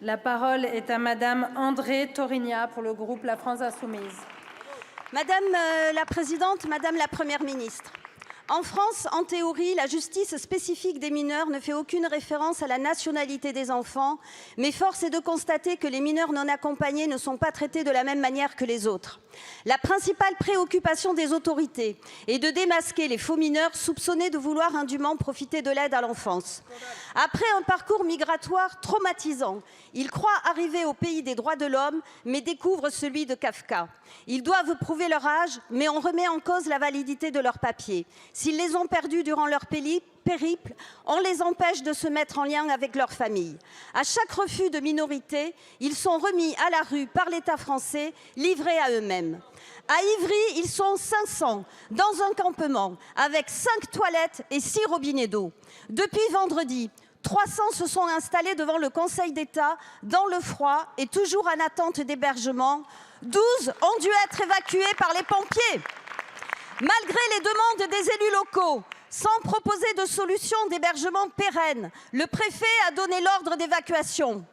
La parole est à Madame André Torigna pour le groupe La France Insoumise. Madame la Présidente, Madame la Première ministre, en France, en théorie, la justice spécifique des mineurs ne fait aucune référence à la nationalité des enfants, mais force est de constater que les mineurs non accompagnés ne sont pas traités de la même manière que les autres. La principale préoccupation des autorités est de démasquer les faux mineurs soupçonnés de vouloir indûment profiter de l'aide à l'enfance. Après un parcours migratoire traumatisant, ils croient arriver au pays des droits de l'homme, mais découvrent celui de Kafka. Ils doivent prouver leur âge, mais on remet en cause la validité de leurs papiers. S'ils les ont perdus durant leur périple, on les empêche de se mettre en lien avec leur famille. À chaque refus de minorité, ils sont remis à la rue par l'État français, livrés à eux-mêmes. À Ivry, ils sont 500 dans un campement avec 5 toilettes et 6 robinets d'eau. Depuis vendredi, 300 se sont installés devant le Conseil d'État dans le froid et toujours en attente d'hébergement. 12 ont dû être évacués par les pompiers. Malgré les demandes des élus locaux, sans proposer de solution d'hébergement pérenne, le préfet a donné l'ordre d'évacuation.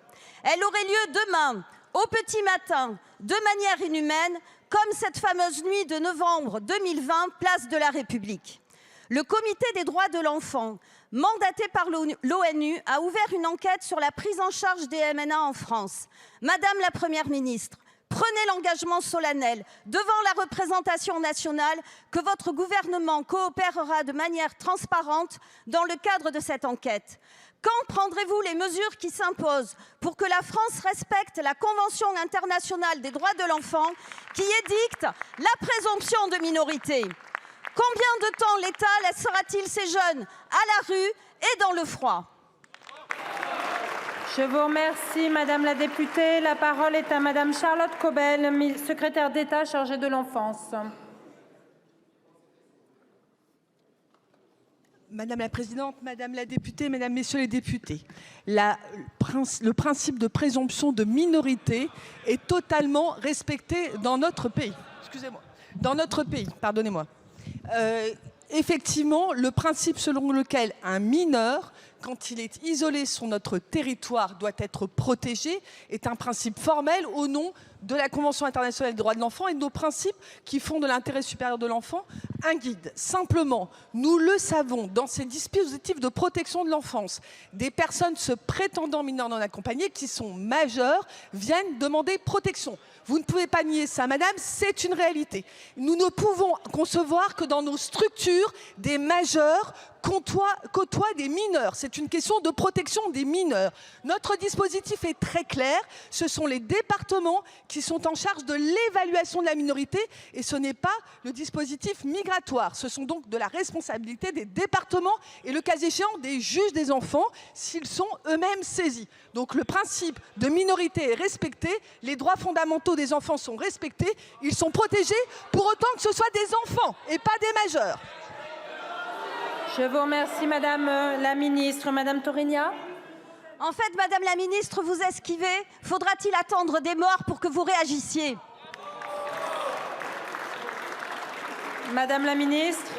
Elle aurait lieu demain, au petit matin, de manière inhumaine, comme cette fameuse nuit de novembre 2020, place de la République. Le Comité des droits de l'enfant, mandaté par l'ONU, a ouvert une enquête sur la prise en charge des MNA en France. Madame la Première ministre, prenez l'engagement solennel devant la représentation nationale que votre gouvernement coopérera de manière transparente dans le cadre de cette enquête. Quand prendrez-vous les mesures qui s'imposent pour que la France respecte la Convention internationale des droits de l'enfant qui édicte la présomption de minorité? Combien de temps l'État laissera-t-il ces jeunes à la rue et dans le froid? Je vous remercie, Madame la députée. La parole est à Madame Charlotte Caubel, secrétaire d'État chargée de l'enfance. Madame la Présidente, Madame la députée, Mesdames, Messieurs les députés, le principe de présomption de minorité est totalement respecté dans notre pays. Excusez-moi. Dans notre pays, pardonnez-moi. Effectivement, le principe selon lequel un mineur, quand il est isolé sur notre territoire, doit être protégé, est un principe formel au nom de la Convention internationale des droits de l'enfant et de nos principes qui font de l'intérêt supérieur de l'enfant un guide. Simplement, nous le savons, dans ces dispositifs de protection de l'enfance, des personnes se prétendant mineurs non accompagnés qui sont majeures viennent demander protection. Vous ne pouvez pas nier ça, madame, c'est une réalité. Nous ne pouvons concevoir que dans nos structures, des majeurs côtoient des mineurs. C'est une question de protection des mineurs. Notre dispositif est très clair. Ce sont les départements qui sont en charge de l'évaluation de la minorité et ce n'est pas le dispositif migratoire. Ce sont donc de la responsabilité des départements et le cas échéant des juges des enfants s'ils sont eux-mêmes saisis. Donc le principe de minorité est respecté, les droits fondamentaux des enfants sont respectés, ils sont protégés pour autant que ce soit des enfants et pas des majeurs. Je vous remercie, Madame la Ministre. Madame Torigna. En fait, Madame la Ministre, vous esquivez. Faudra-t-il attendre des morts pour que vous réagissiez? Madame la Ministre.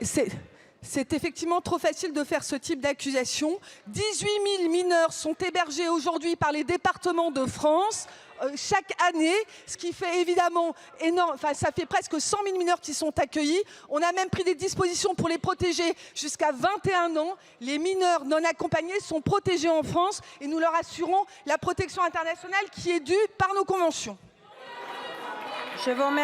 C'est effectivement trop facile de faire ce type d'accusation. 18 000 mineurs sont hébergés aujourd'hui par les départements de France chaque année, ce qui fait évidemment énorme, enfin ça fait presque 100 000 mineurs qui sont accueillis. On a même pris des dispositions pour les protéger jusqu'à 21 ans. Les mineurs non accompagnés sont protégés en France et nous leur assurons la protection internationale qui est due par nos conventions. Je vous remercie.